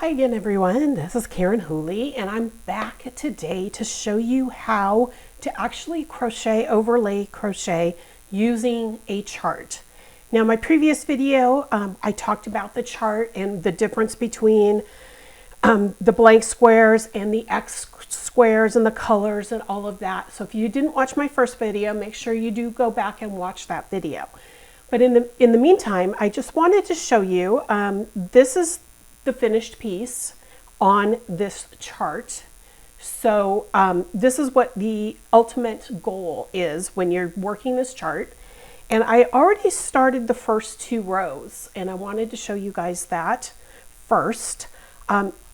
Hi again everyone, this is Karen Whooley and I'm back today to show you how to actually overlay crochet using a chart. Now my previous video I talked about the chart and the difference between the blank squares and the X squares and the colors and all of that. So if you didn't watch my first video, make sure you do go back and watch that video. But in the meantime, I just wanted to show you, this is the finished piece on this chart. So this is what the ultimate goal is when you're working this chart. And I already started the first 2 rows and I wanted to show you guys that first.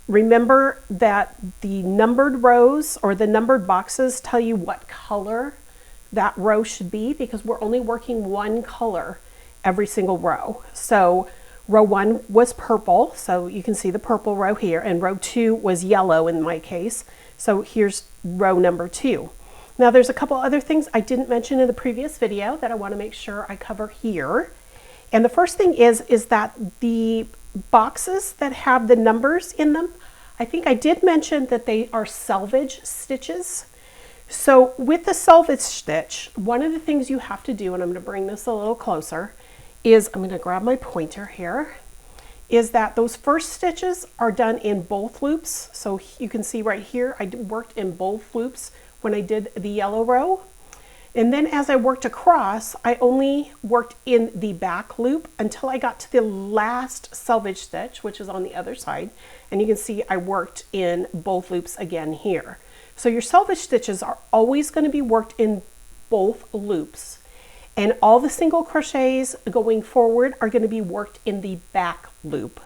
Remember that the numbered rows or the numbered boxes tell you what color that row should be because we're only working one color every single row. So row 1 was purple, so you can see the purple row here, and row 2 was yellow in my case. So here's row number 2. Now there's a couple other things I didn't mention in the previous video that I want to make sure I cover here. And the first thing is that the boxes that have the numbers in them, I think I did mention that they are selvage stitches. So with the selvage stitch, one of the things you have to do, and I'm going to bring this a little closer, is I'm going to grab my pointer here, is that those first stitches are done in both loops. So you can see right here, I worked in both loops when I did the yellow row. And then as I worked across, I only worked in the back loop until I got to the last selvage stitch, which is on the other side. And you can see I worked in both loops again here. So your selvage stitches are always going to be worked in both loops. And all the single crochets going forward are going to be worked in the back loop.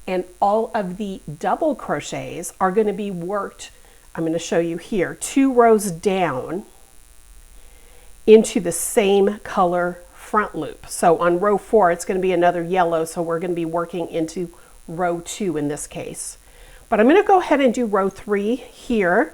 And all of the double crochets are going to be worked, I'm going to show you here, 2 rows down into the same color front loop. So on row 4, it's going to be another yellow, so we're going to be working into row 2 in this case. But I'm going to go ahead and do row 3 here,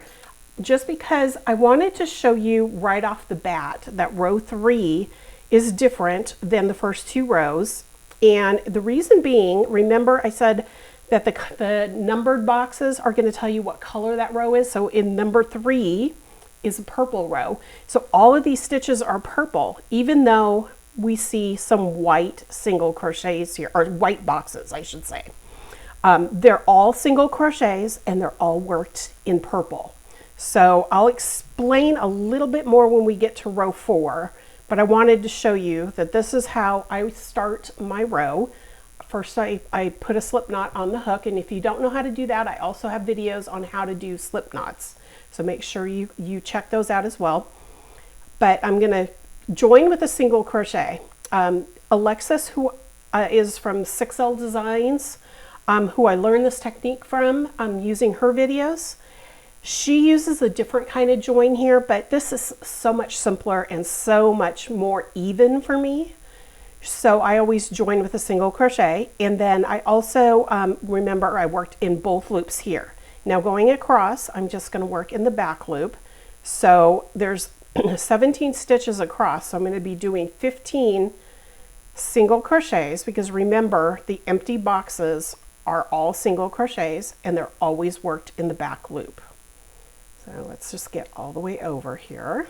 just because I wanted to show you right off the bat that row 3 is different than the first 2 rows. And the reason being, remember I said that the numbered boxes are going to tell you what color that row is. So in number 3 is a purple row. So all of these stitches are purple, even though we see some white single crochets here, or white boxes, I should say. They're all single crochets and they're all worked in purple. So I'll explain a little bit more when we get to row 4, but I wanted to show you that this is how I start my row. First I put a slip knot on the hook, and if you don't know how to do that, I also have videos on how to do slip knots. So make sure you check those out as well. But I'm going to join with a single crochet. Alexis, who is from 6L Designs, who I learned this technique from using her videos, she uses a different kind of join here, but this is so much simpler and so much more even for me. So I always join with a single crochet, and then I also remember I worked in both loops here. Now going across, I'm just going to work in the back loop. So there's 17 stitches across, so I'm going to be doing 15 single crochets, because remember the empty boxes are all single crochets and they're always worked in the back loop. So let's just get all the way over here.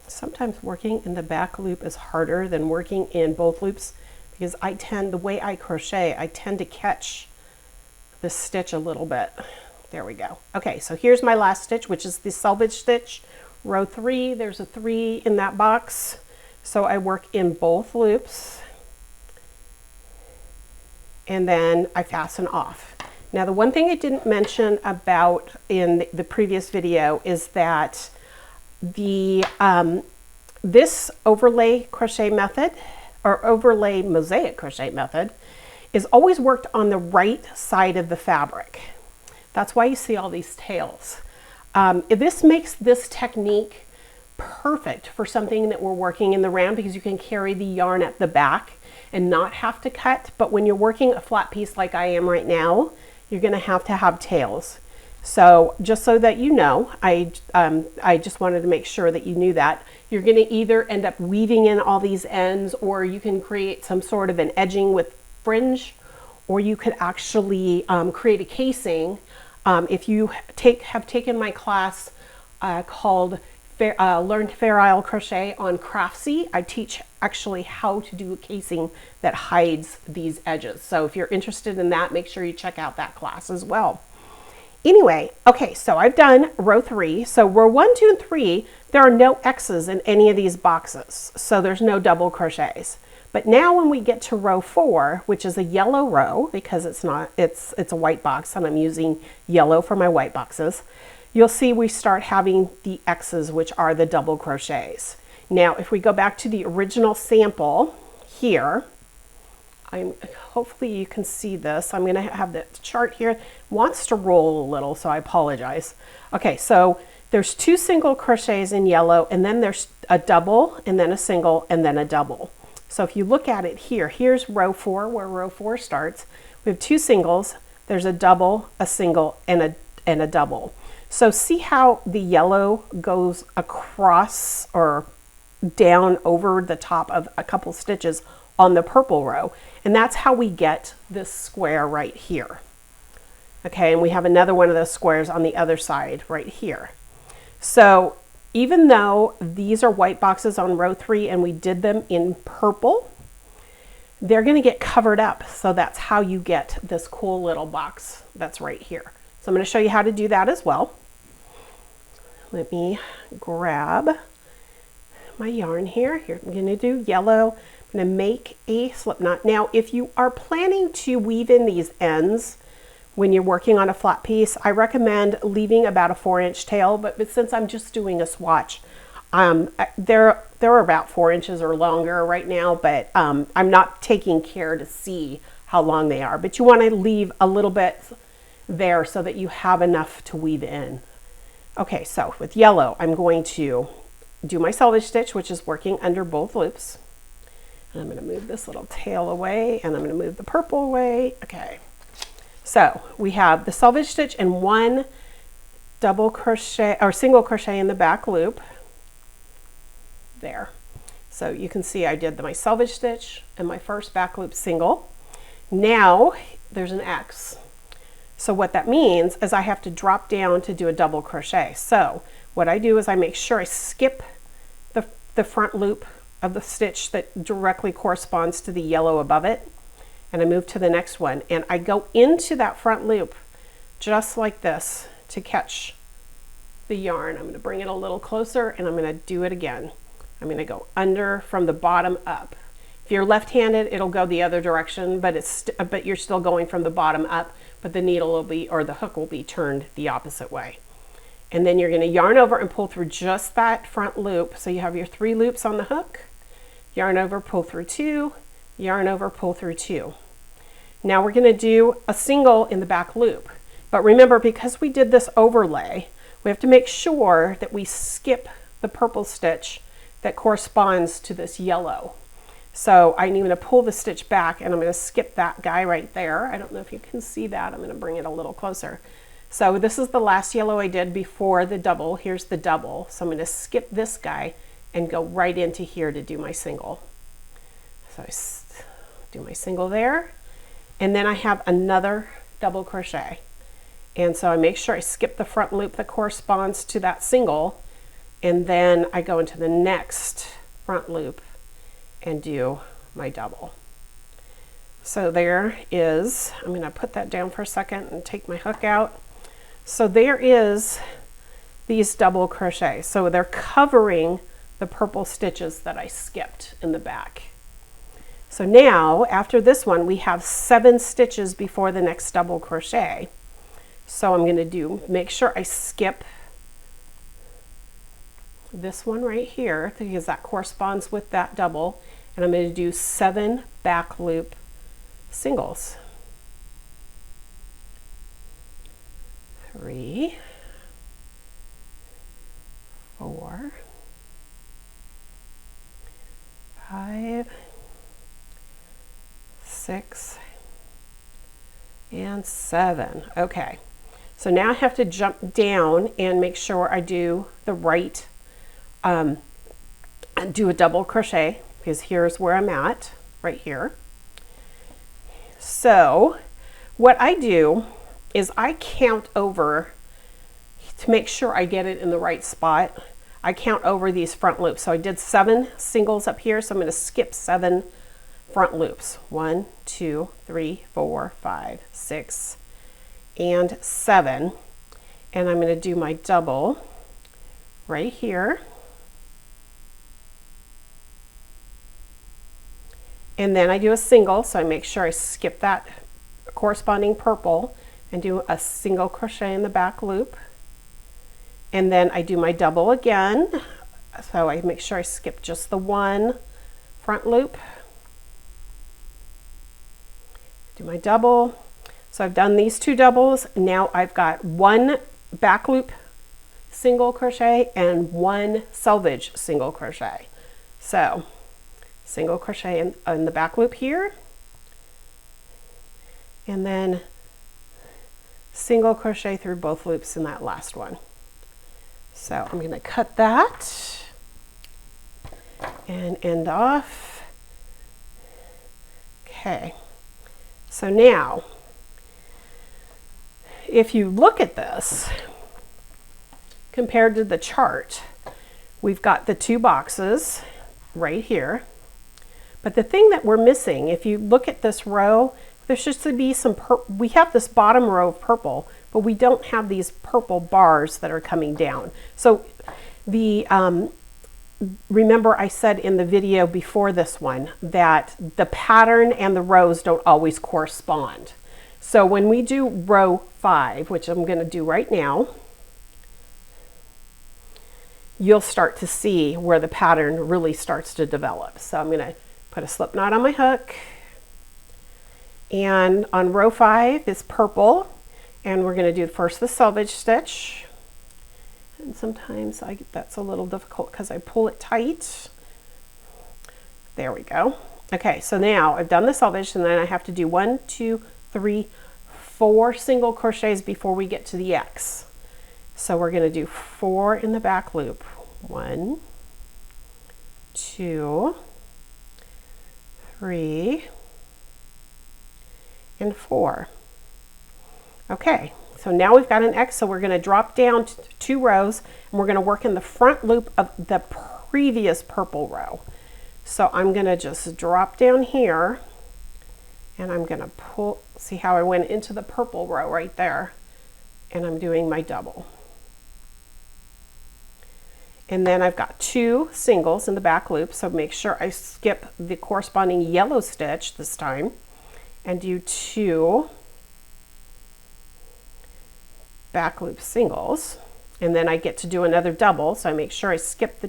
Sometimes working in the back loop is harder than working in both loops, because the way I crochet, I tend to catch the stitch a little bit. There we go. Okay, so here's my last stitch, which is the selvage stitch. Row 3, there's a 3 in that box. So I work in both loops and then I fasten off. Now the one thing I didn't mention about in the previous video is that this overlay crochet method, or overlay mosaic crochet method, is always worked on the right side of the fabric. That's why you see all these tails. This makes this technique perfect for something that we're working in the round because you can carry the yarn at the back and not have to cut. But when you're working a flat piece like I am right now, you're going to have tails. So just so that you know, I just wanted to make sure that you knew that. You're going to either end up weaving in all these ends, or you can create some sort of an edging with fringe, or you could actually create a casing. If you have taken my class called Learn Fair Isle Crochet on Craftsy, I teach actually how to do a casing that hides these edges. So if you're interested in that, make sure you check out that class as well. Anyway, okay, so I've done row 3. So row 1, 2, and 3, there are no X's in any of these boxes. So there's no double crochets. But now when we get to row 4, which is a yellow row, because it's a white box and I'm using yellow for my white boxes, you'll see we start having the X's, which are the double crochets. Now, if we go back to the original sample here, hopefully you can see this. I'm going to have the chart here. It wants to roll a little, so I apologize. Okay, so there's 2 single crochets in yellow, and then there's a double, and then a single, and then a double. So if you look at it here, here's row 4, where row 4 starts. We have 2 singles, there's a double, a single, and a double. So see how the yellow goes across or down over the top of a couple stitches on the purple row. And that's how we get this square right here. Okay, and we have another one of those squares on the other side right here. So even though these are white boxes on row 3 and we did them in purple, they're going to get covered up. So that's how you get this cool little box that's right here. So I'm going to show you how to do that as well. Let me grab my yarn here. Here, I'm going to do yellow. I'm going to make a slip knot. Now, if you are planning to weave in these ends when you're working on a flat piece, I recommend leaving about a 4-inch tail, but since I'm just doing a swatch, they're about 4 inches or longer right now, but I'm not taking care to see how long they are. But you want to leave a little bit there so that you have enough to weave in. Okay, so with yellow, I'm going to do my selvage stitch, which is working under both loops. And I'm going to move this little tail away, and I'm going to move the purple away. Okay, so we have the selvage stitch and 1 double crochet or single crochet in the back loop there. So you can see I did my selvage stitch and my first back loop single. Now there's an X. So what that means is I have to drop down to do a double crochet. So what I do is I make sure I skip the front loop of the stitch that directly corresponds to the yellow above it, and I move to the next one, and I go into that front loop just like this to catch the yarn. I'm going to bring it a little closer, and I'm going to do it again. I'm going to go under from the bottom up. If you're left-handed, it'll go the other direction, but you're still going from the bottom up, but the needle will be, or the hook will be turned the opposite way. And then you're going to yarn over and pull through just that front loop. So you have your 3 loops on the hook, yarn over, pull through 2, yarn over, pull through 2. Now we're going to do a single in the back loop. But remember, because we did this overlay, we have to make sure that we skip the purple stitch that corresponds to this yellow. So I'm going to pull the stitch back, and I'm going to skip that guy right there. I don't know if you can see that. I'm going to bring it a little closer. So this is the last yellow I did before the double. Here's the double. So I'm going to skip this guy and go right into here to do my single. So I do my single there, and then I have another double crochet. And so I make sure I skip the front loop that corresponds to that single, and then I go into the next front loop and do my double. So there is, I'm going to put that down for a second and take my hook out. So there is these double crochets. So they're covering the purple stitches that I skipped in the back. So now after this one, we have 7 stitches before the next double crochet. So I'm going to make sure I skip this one right here because that corresponds with that double, and I'm going to do 7 back loop singles. 3, 6 and 7. Okay, so now I have to jump down and make sure I do the right, do a double crochet, because here's where I'm at, right here. So what I do is I count over to make sure I get it in the right spot. I count over these front loops. So I did 7 singles up here, so I'm going to skip 7 front loops. 1, 2, 3, 4, 5, 6, and 7. And I'm going to do my double right here. And then I do a single, so I make sure I skip that corresponding purple and do a single crochet in the back loop. And then I do my double again, so I make sure I skip just the 1 front loop. Do my double. So I've done these 2 doubles. Now I've got 1 back loop single crochet and 1 selvage single crochet. So single crochet in the back loop here, and then single crochet through both loops in that last one. So I'm going to cut that and end off. Okay, so now if you look at this compared to the chart, we've got the 2 boxes right here. But the thing that we're missing, if you look at this row, there should be some we have this bottom row of purple, but we don't have these purple bars that are coming down. So the remember I said in the video before this one that the pattern and the rows don't always correspond. So when we do row 5, which I'm going to do right now, you'll start to see where the pattern really starts to develop. So I'm going to put a slip knot on my hook, and on row 5 is purple, and we're going to do first the selvage stitch, and sometimes that's a little difficult because I pull it tight. There we go. Okay, so now I've done the selvage, and then I have to do 1, 2, 3, 4 single crochets before we get to the X. So we're going to do 4 in the back loop. 1, 2, 3, and 4. Okay, so now we've got an X, so we're going to drop down 2 rows, and we're going to work in the front loop of the previous purple row. So I'm going to just drop down here, and I'm going to pull, see how I went into the purple row right there, and I'm doing my double. And then I've got 2 singles in the back loop, so make sure I skip the corresponding yellow stitch this time and do 2 back loop singles. And then I get to do another double, so I make sure I skip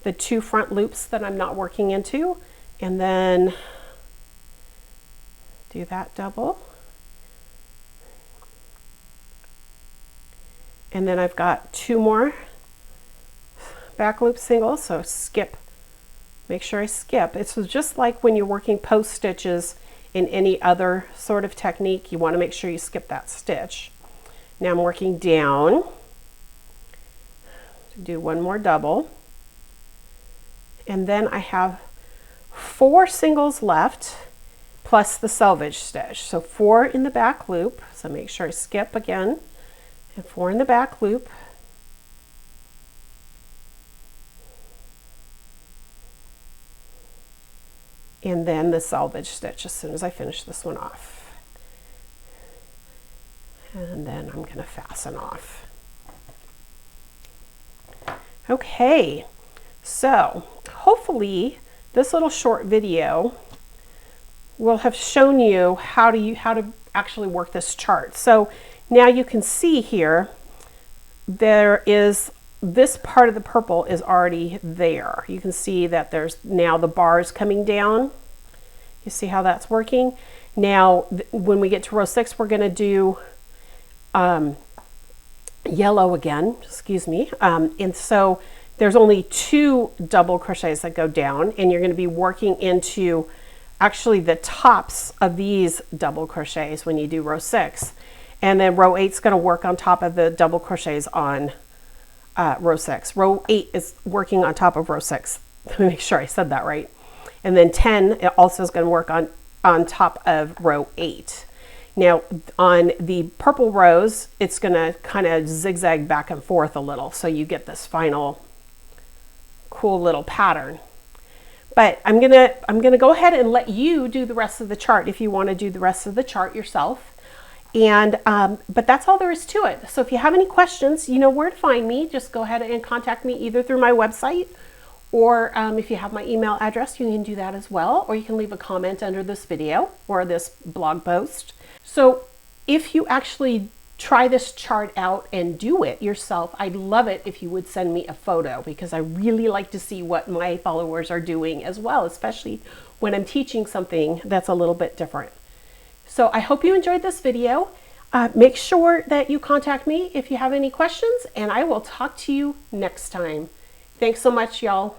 the 2 front loops that I'm not working into, and then do that double. And then I've got 2 more back loop singles, so skip, make sure I skip. It's just like when you're working post stitches in any other sort of technique, you want to make sure you skip that stitch. Now I'm working down to do 1 more double, and then I have 4 singles left plus the selvage stitch. So 4 in the back loop, so make sure I skip again, and 4 in the back loop. And then the selvage stitch as soon as I finish this one off. And then I'm going to fasten off. Okay, so hopefully this little short video will have shown you how to actually work this chart. So now you can see here there is this part of the purple is already there. You can see that there's now the bars coming down. You see how that's working? Now, when we get to row 6, we're going to do yellow again, excuse me. And so there's only 2 double crochets that go down, and you're going to be working into actually the tops of these double crochets when you do row 6. And then row 8 is going to work on top of the double crochets on row 6. Row 8 is working on top of row 6. Let me make sure I said that right. And then 10 it also is going to work on top of row 8. Now on the purple rows, it's going to kind of zigzag back and forth a little, so you get this final cool little pattern. But I'm gonna go ahead and let you do the rest of the chart if you want to do the rest of the chart yourself. And but that's all there is to it. So if you have any questions, you know where to find me. Just go ahead and contact me either through my website, or if you have my email address, you can do that as well, or you can leave a comment under this video or this blog post. So if you actually try this chart out and do it yourself, I'd love it if you would send me a photo, because I really like to see what my followers are doing as well, especially when I'm teaching something that's a little bit different. So I hope you enjoyed this video. Make sure that you contact me if you have any questions, and I will talk to you next time. Thanks so much, y'all.